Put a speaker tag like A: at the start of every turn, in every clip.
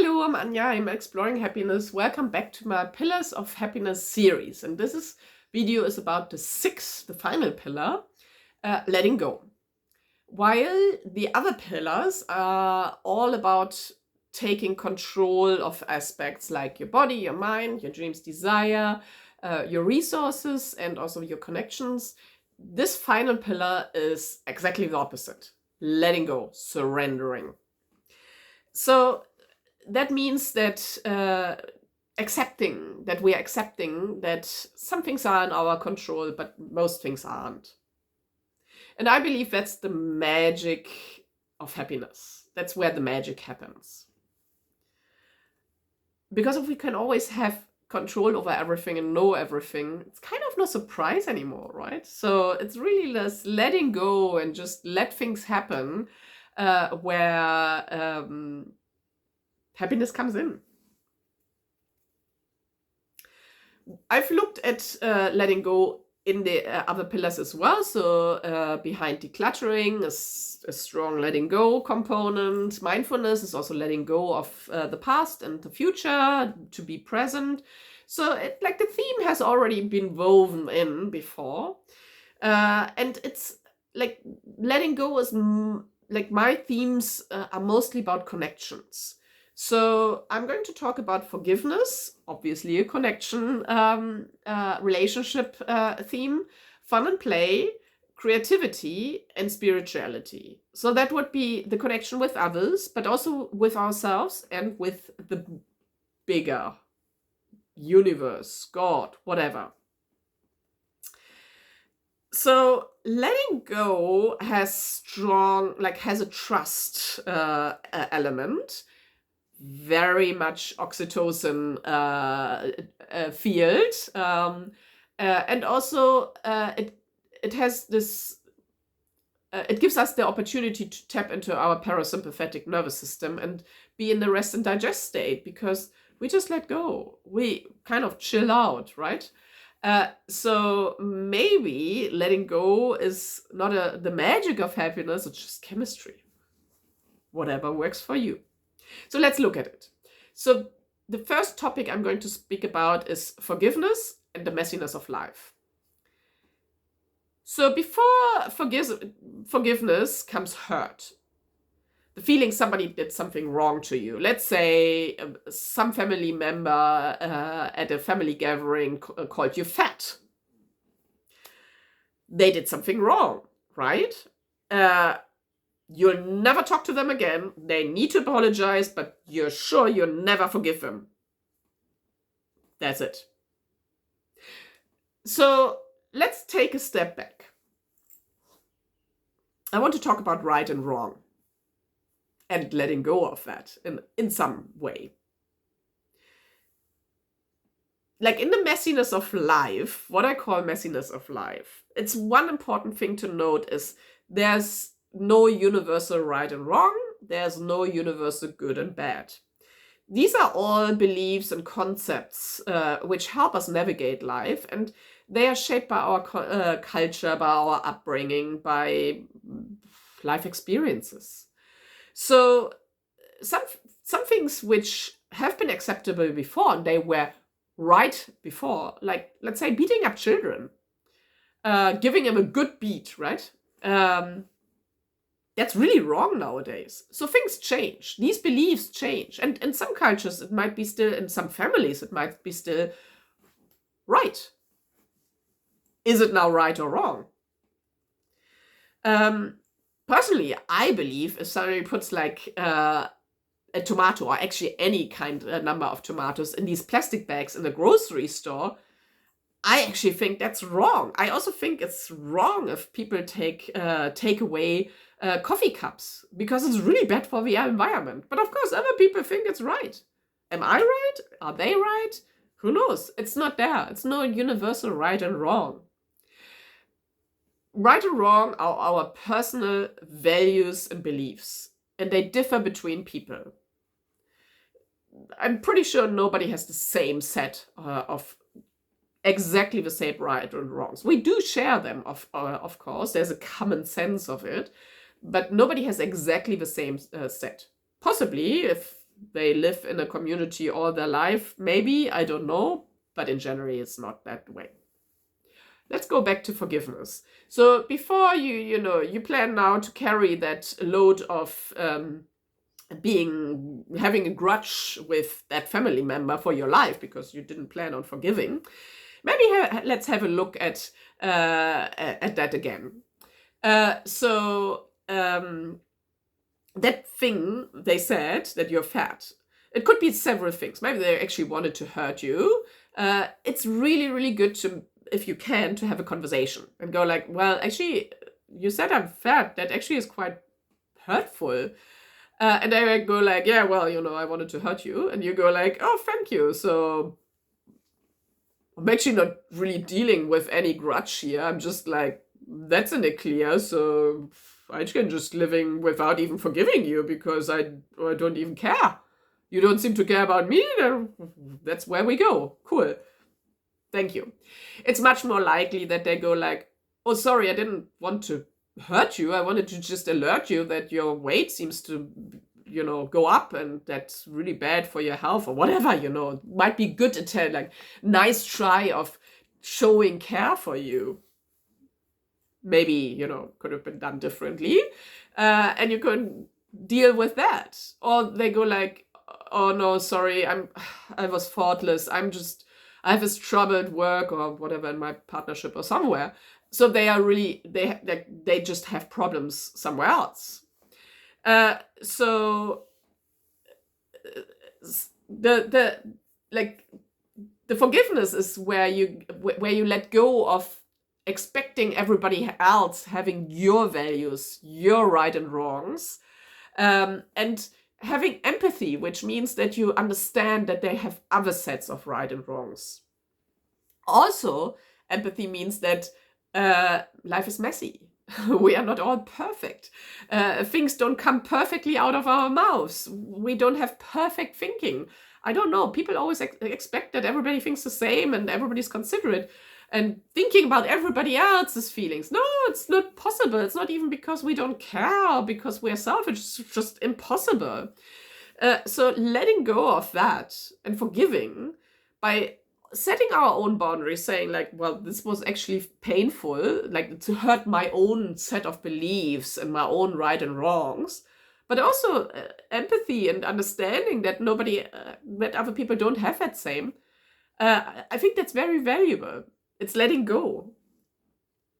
A: Hello, I'm Anja. I'm exploring happiness. Welcome back to my Pillars of Happiness series. And video is about the final pillar, letting go. While the other pillars are all about taking control of aspects like your body, your mind, your dreams, desire, your resources, and also your connections, this final pillar is exactly the opposite. Letting go, surrendering. So that means that we are accepting that some things are in our control, but most things aren't. And I believe that's the magic of happiness. That's where the magic happens. Because if we can always have control over everything and know everything, it's kind of no surprise anymore, right? So it's really just letting go and just let things happen where happiness comes in. I've looked at letting go in the other pillars as well. So behind decluttering is a strong letting go component. Mindfulness is also letting go of the past and the future to be present. So the theme has already been woven in before. And it's like letting go is my themes are mostly about connections. So I'm going to talk about forgiveness, obviously a connection relationship theme, fun and play, creativity, and spirituality. So that would be the connection with others, but also with ourselves and with the bigger universe, God, whatever. So letting go has a trust element. Very much oxytocin field, and also it has this. It gives us the opportunity to tap into our parasympathetic nervous system and be in the rest and digest state because we just let go. We kind of chill out, right? So maybe letting go is not the magic of happiness; it's just chemistry. Whatever works for you. So let's look at it. So the first topic I'm going to speak about is forgiveness and the messiness of life. So before forgiveness comes hurt. The feeling somebody did something wrong to you. Let's say some family member at a family gathering called you fat. They did something wrong, right? You'll never talk to them again. They need to apologize, but you're sure you'll never forgive them. That's it. So let's take a step back. I want to talk about right and wrong and letting go of that in some way. Like in the messiness of life, what I call messiness of life, it's one important thing to note is there's no universal right and wrong. There's no universal good and bad. These are all beliefs and concepts which help us navigate life, and they are shaped by our culture, by our upbringing, by life experiences. So some things which have been acceptable before, and they were right before, like let's say beating up children, giving them a good beat, right? That's really wrong nowadays. So things change. These beliefs change. And in some cultures, it might be still, in some families, it might be still right. Is it now right or wrong? Personally, I believe if somebody puts a tomato, or actually any number of tomatoes in these plastic bags in the grocery store, I actually think that's wrong. I also think it's wrong if people take away coffee cups because it's really bad for the environment. But of course, other people think it's right. Am I right? Are they right? Who knows? It's not there. It's no universal right and wrong. Right and wrong are our personal values and beliefs, and they differ between people. I'm pretty sure nobody has the same set of exactly the same right and wrongs. We do share them, of course. There's a common sense of it, but nobody has exactly the same set. Possibly, if they live in a community all their life. Maybe, I don't know, but in general, it's not that way. Let's go back to forgiveness. So before you plan now to carry that load of having a grudge with that family member for your life because you didn't plan on forgiving, maybe let's have a look at that again. That thing they said, that you're fat, it could be several things. Maybe they actually wanted to hurt you. It's really, really good to, if you can, to have a conversation and go like, well, actually, you said I'm fat. That actually is quite hurtful. And they go like, yeah, well, I wanted to hurt you. And you go like, oh, thank you. So I'm actually not really dealing with any grudge here. I'm just like, that's in the clear. So I can just living without even forgiving you because I don't even care. You don't seem to care about me. That's where we go. Cool. Thank you. It's much more likely that they go like, oh, sorry, I didn't want to hurt you. I wanted to just alert you that your weight seems to, go up, and that's really bad for your health or whatever, It might be good to tell, like, nice try of showing care for you. Maybe, could have been done differently. And you can deal with that. Or they go like, oh no, sorry, I was thoughtless. I have this trouble at work or whatever in my partnership or somewhere. So they are really, they just have problems somewhere else. So the forgiveness is where you let go of expecting everybody else having your values, your right and wrongs, and having empathy, which means that you understand that they have other sets of right and wrongs. Also, empathy means that life is messy. We are not all perfect. Things don't come perfectly out of our mouths. We don't have perfect thinking. I don't know. People always expect that everybody thinks the same and everybody's considerate and thinking about everybody else's feelings. No, it's not possible. It's not even because we don't care or because we're selfish. It's just impossible. So letting go of that and forgiving by setting our own boundaries, saying like, well, this was actually painful, like to hurt my own set of beliefs and my own right and wrongs, but also empathy and understanding that that other people don't have that same. I think that's very valuable. It's letting go.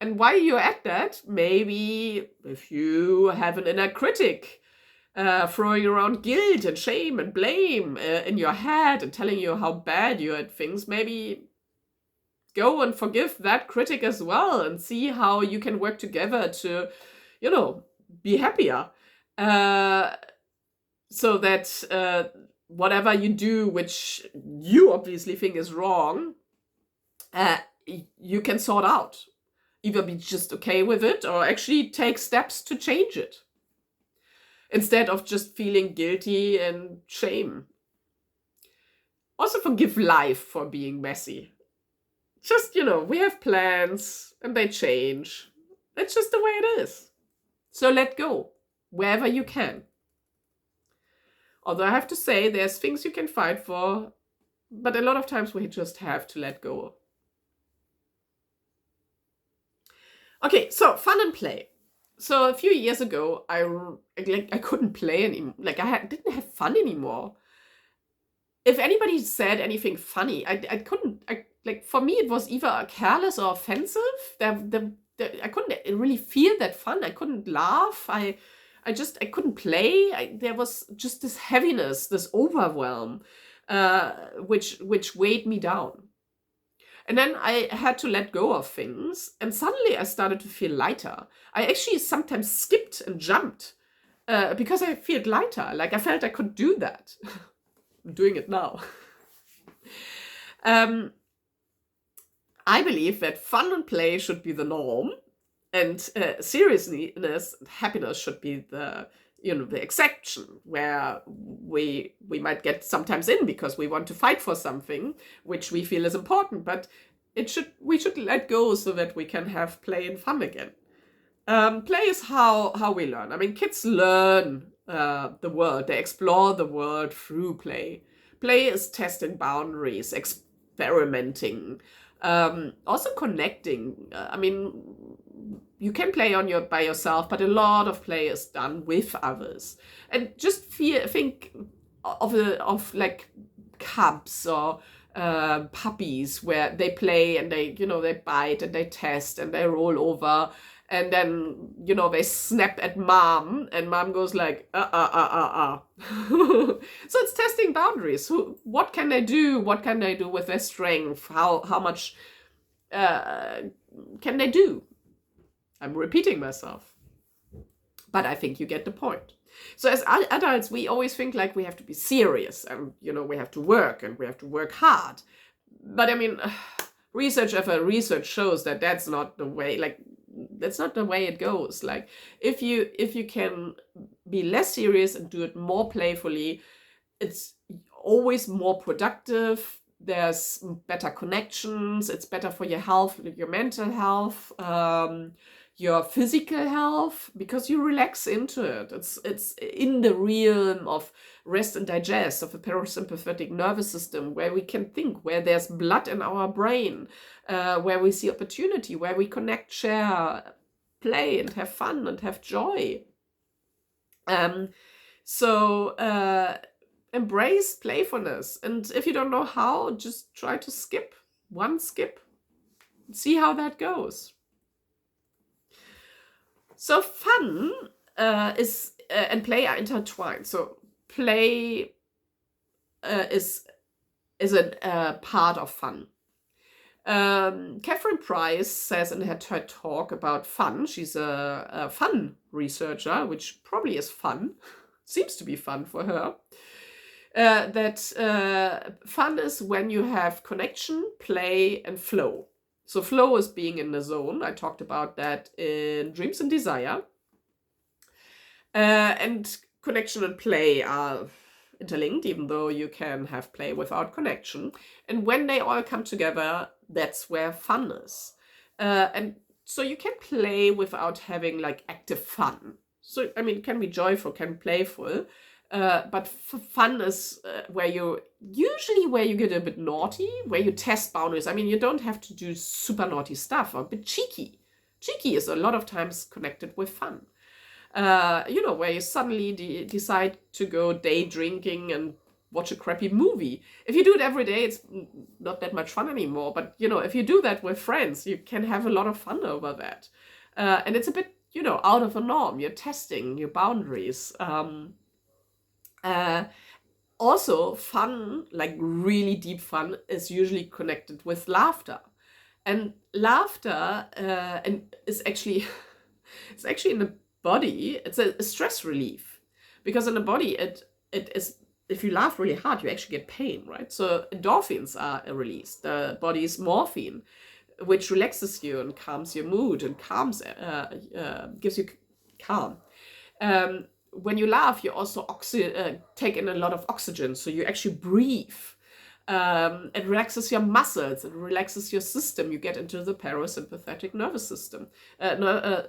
A: And while you're at that, maybe if you have an inner critic throwing around guilt and shame and blame in your head and telling you how bad you're at things, maybe go and forgive that critic as well and see how you can work together to, be happier. So that whatever you do, which you obviously think is wrong, you can sort out. Either be just okay with it or actually take steps to change it, instead of just feeling guilty and shame. Also forgive life for being messy. Just, we have plans and they change. It's just the way it is. So let go wherever you can. Although I have to say, there's things you can fight for, but a lot of times we just have to let go. Okay, so fun and play. So a few years ago, I couldn't play anymore. Like didn't have fun anymore. If anybody said anything funny, I couldn't. For me, it was either careless or offensive. I couldn't really feel that fun. I couldn't laugh. I couldn't play. There was just this heaviness, this overwhelm, which weighed me down. And then I had to let go of things, and suddenly I started to feel lighter. I actually sometimes skipped and jumped because I felt lighter. Like I felt I could do that. I'm doing it now. I believe that fun and play should be the norm, and seriousness and happiness should be the exception, where we might get sometimes in because we want to fight for something which we feel is important, but we should let go so that we can have play and fun again. Play is how we learn. I mean, kids learn the world. They explore the world through play. Play is testing boundaries, experimenting, also connecting. I mean, you can play by yourself, but a lot of play is done with others. And just think of like cubs or puppies, where they play and they bite and they test and they roll over, and then they snap at mom, and mom goes like so it's testing boundaries. What can they do? What can they do with their strength? How much can they do? I'm repeating myself, but I think you get the point. So as adults, we always think like we have to be serious, and we have to work, and we have to work hard. But I mean, research after research shows that that's not the way. Like, that's not the way it goes. Like, if you can be less serious and do it more playfully, it's always more productive. There's better connections. It's better for your health, your mental health, your physical health, because you relax into it. It's in the realm of rest and digest, of the parasympathetic nervous system, where we can think, where there's blood in our brain, where we see opportunity, where we connect, share, play, and have fun and have joy. So embrace playfulness. And if you don't know how, just try to skip. See how that goes. So fun is and play are intertwined. So play is a part of fun. Catherine Price says in her TED Talk about fun, she's a fun researcher, which probably is fun, seems to be fun for her, that fun is when you have connection, play, and flow. So flow is being in the zone. I talked about that in Dreams and Desire. And connection and play are interlinked, even though you can have play without connection. And when they all come together, that's where fun is. And so you can play without having like active fun. So, I mean, it can be joyful, can be playful. But fun is where you get a bit naughty, where you test boundaries. I mean, you don't have to do super naughty stuff, or a bit cheeky. Cheeky is a lot of times connected with fun. Where you suddenly decide to go day drinking and watch a crappy movie. If you do it every day, it's not that much fun anymore. But, if you do that with friends, you can have a lot of fun over that. And it's a bit, out of the norm. You're testing your boundaries. Also, fun, like really deep fun, is usually connected with laughter. And laughter is actually, it's actually in the body, it's a stress relief. Because in the body, it is, if you laugh really hard, you actually get pain, right? So endorphins are released. The body's morphine, which relaxes you and calms your mood and gives you calm. When you laugh, you also take in a lot of oxygen, so you actually breathe. It relaxes your muscles, it relaxes your system. You get into the parasympathetic nervous system,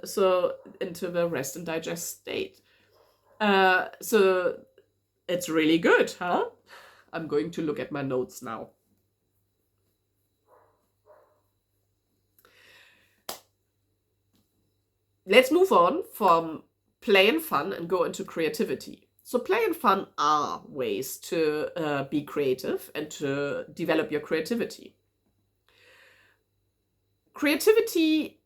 A: so into the rest and digest state. So it's really good, huh? I'm going to look at my notes now. Let's move on from play and fun and go into creativity. So play and fun are ways to be creative and to develop your creativity. Creativity,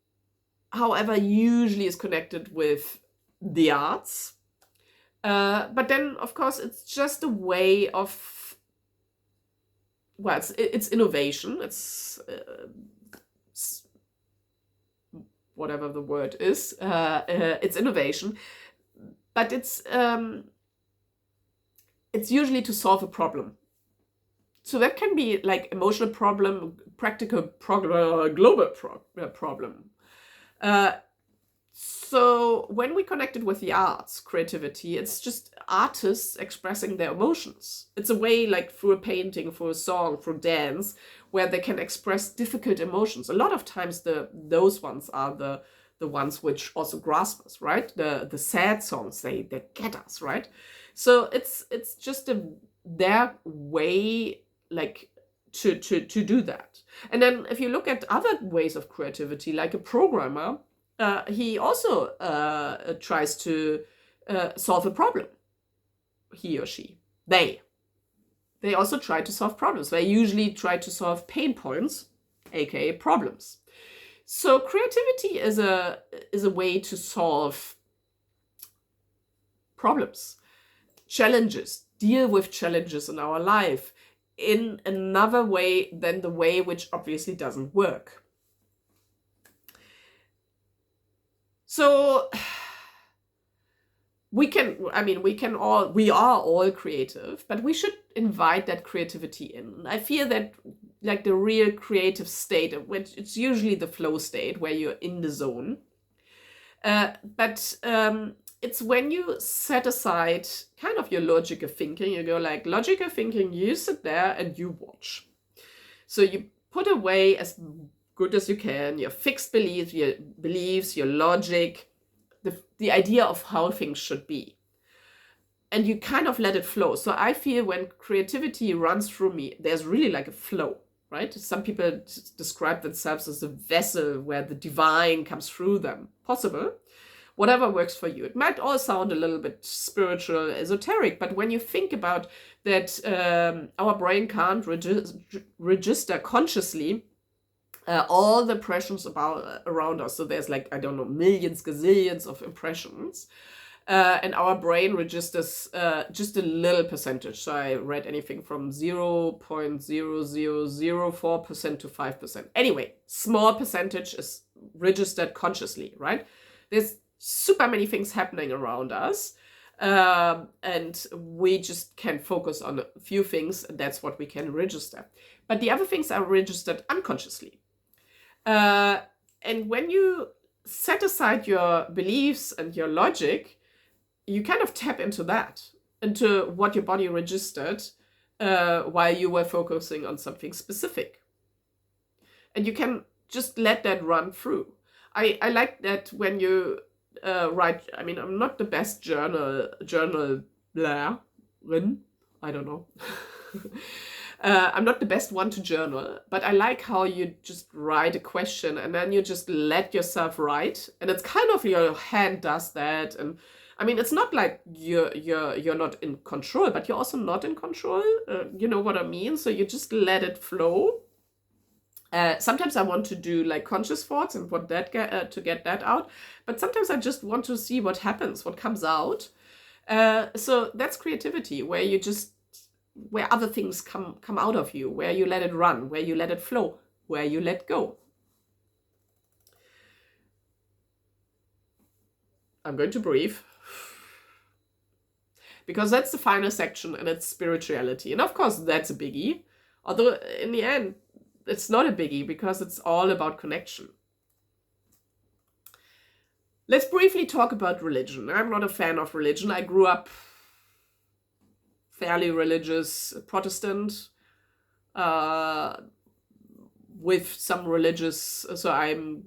A: however, usually is connected with the arts. But then, of course, it's just a way of, well, it's innovation. It's whatever the word is. It's innovation, but it's usually to solve a problem. So that can be like emotional problem, practical problem, global problem. So when we connect it with the arts, creativity, it's just artists expressing their emotions. It's a way, like through a painting, through a song, through dance, where they can express difficult emotions. A lot of times those ones are the ones which also grasp us, right? The sad songs, they get us, right? So it's just their way, like, to do that. And then if you look at other ways of creativity, like a programmer, he also tries to solve a problem. He or she, they also try to solve problems. They usually try to solve pain points, aka problems. So creativity is a way to solve problems, challenges, deal with challenges in our life in another way than the way which obviously doesn't work. So we are all creative, but we should invite that creativity in. I feel that, like, the real creative state, which it's usually the flow state where you're in the zone. But it's when you set aside kind of your logical thinking. You go like, logical thinking, you sit there and you watch. So you put away as good as you can your fixed beliefs, your logic, the idea of how things should be. And you kind of let it flow. So I feel when creativity runs through me, there's really like a flow, right? Some people describe themselves as a vessel where the divine comes through them. Possible. Whatever works for you. It might all sound a little bit spiritual, esoteric, but when you think about that, our brain can't register consciously all the impressions around us. So there's, like, I don't know, millions, gazillions of impressions. And our brain registers just a little percentage. So I read anything from 0.0004% to 5%. Anyway, small percentage is registered consciously, right? There's super many things happening around us. And we just can focus on a few things, and that's what we can register. But the other things are registered unconsciously. And when you set aside your beliefs and your logic, you kind of tap into that, into what your body registered while you were focusing on something specific. And you can just let that run through. I like that when you write. I mean, I'm not the best journaler. I don't know. I'm not the best one to journal, but I like how you just write a question and then you just let yourself write, and it's kind of your hand does that. And I mean, it's not like you're not in control, but you're also not in control. You know what I mean? So you just let it flow. Sometimes I want to do like conscious thoughts and what that to get that out, but sometimes I just want to see what happens, what comes out. So that's creativity, where you just, where other things come out of you, where you let it run, where you let it flow, where you let go. I'm going to breathe, because that's the final section, and it's spirituality. And of course, that's a biggie. Although in the end, it's not a biggie, because it's all about connection. Let's briefly talk about religion. I'm not a fan of religion. I grew up fairly religious Protestant, with some religious. So I'm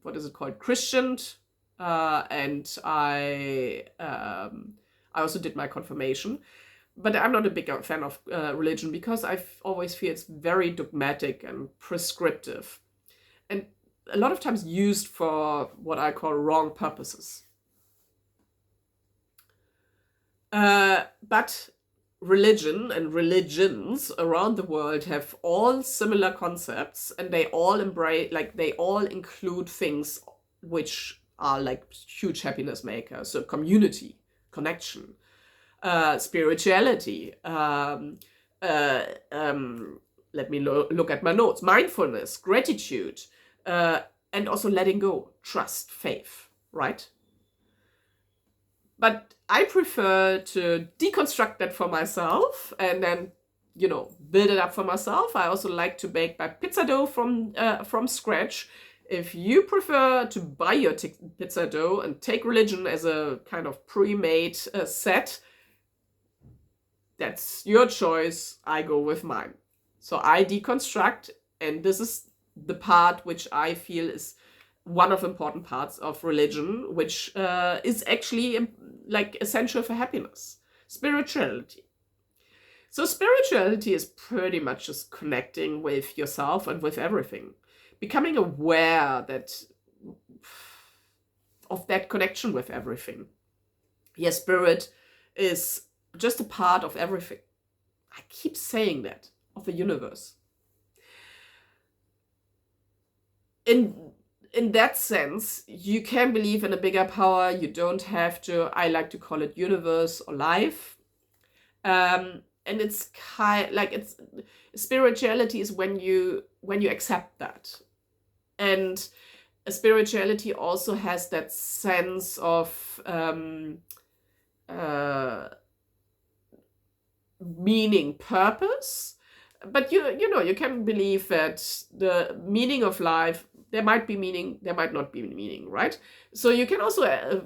A: what is it called, Christian, and I also did my confirmation. But I'm not a big fan of religion, because I always feel it's very dogmatic and prescriptive, and a lot of times used for what I call wrong purposes. But religion and religions around the world have all similar concepts, and they all embrace, like, they all include things which are like huge happiness makers. So community, connection, spirituality, let me look at my notes, mindfulness, gratitude, and also letting go, trust, faith, right? But I prefer to deconstruct that for myself and then, build it up for myself. I also like to bake my pizza dough from scratch. If you prefer to buy your pizza dough and take religion as a kind of pre-made set, that's your choice. I go with mine. So I deconstruct, and this is the part which I feel is one of the important parts of religion, which is actually like essential for happiness. Spirituality. So spirituality is pretty much just connecting with yourself and with everything, becoming aware of that connection with everything. Your spirit is just a part of everything. I keep saying that, of the universe. In that sense, you can believe in a bigger power. You don't have to, I like to call it universe or life. And it's spirituality is when you accept that. And spirituality also has that sense of meaning, purpose. But you can believe that the meaning of life, there might be meaning, there might not be meaning, right? So you can also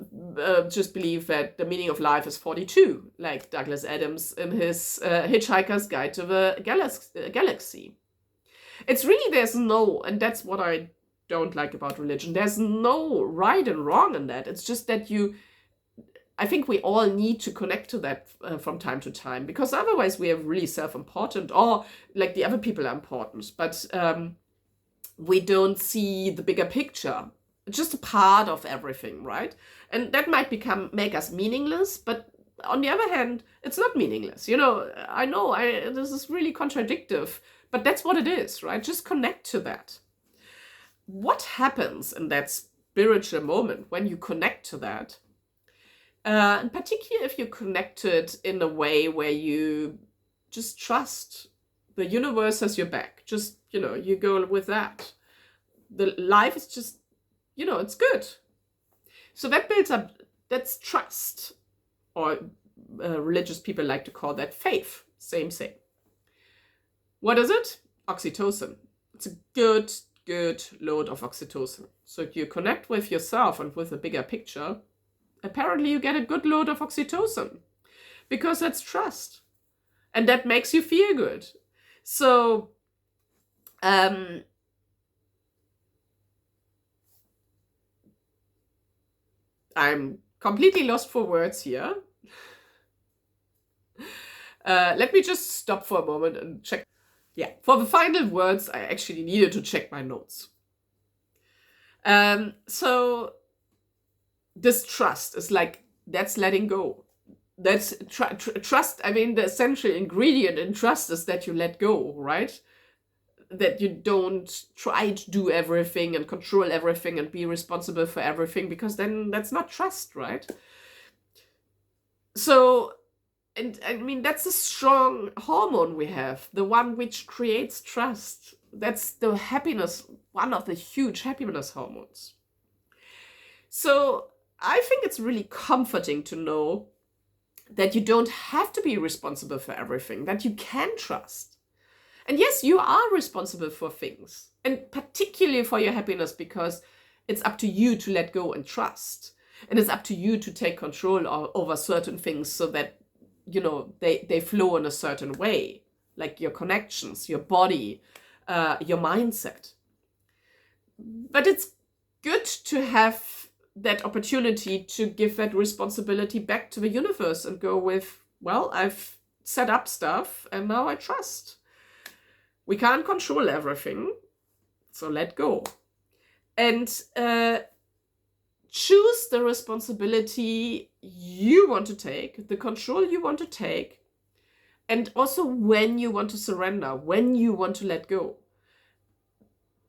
A: just believe that the meaning of life is 42, like Douglas Adams in his Hitchhiker's Guide to the Galaxy. It's really, there's no, and that's what I don't like about religion, there's no right and wrong in that. It's just that I think we all need to connect to that from time to time, because otherwise we are really self-important, or like the other people are important, but we don't see the bigger picture. It's just a part of everything, right? And that might make us meaningless, but on the other hand, it's not meaningless. I know this is really contradictory, but that's what it is, right? Just connect to that. What happens in that spiritual moment when you connect to that? And particularly if you connect to it in a way where you just trust the universe has your back. Just, you go with that. The life is just, it's good. So that builds up, that's trust. Or religious people like to call that faith. Same thing. What is it? Oxytocin. It's a good load of oxytocin. So if you connect with yourself and with a bigger picture, apparently you get a good load of oxytocin, because that's trust. And that makes you feel good. So, I'm completely lost for words here. Let me just stop for a moment and check. Yeah, for the final words, I actually needed to check my notes. So this trust is like, that's letting go. That's trust. I mean, the essential ingredient in trust is that you let go, right? That you don't try to do everything and control everything and be responsible for everything, because then that's not trust, right? So, and I mean, that's a strong hormone we have, the one which creates trust. That's the happiness, one of the huge happiness hormones. So I think it's really comforting to know that you don't have to be responsible for everything, that you can trust. And yes, you are responsible for things, and particularly for your happiness, because it's up to you to let go and trust. And it's up to you to take control over certain things so that, they flow in a certain way, like your connections, your body, your mindset. But it's good to have that opportunity to give that responsibility back to the universe and go with, well, I've set up stuff and now I trust. We can't control everything, so let go. And choose the responsibility you want to take, the control you want to take, and also when you want to surrender, when you want to let go.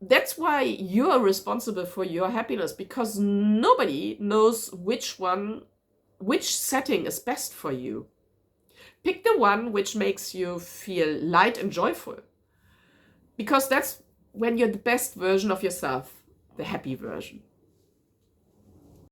A: That's why you are responsible for your happiness, because nobody knows which setting is best for you. Pick the one which makes you feel light and joyful, because that's when you're the best version of yourself, the happy version.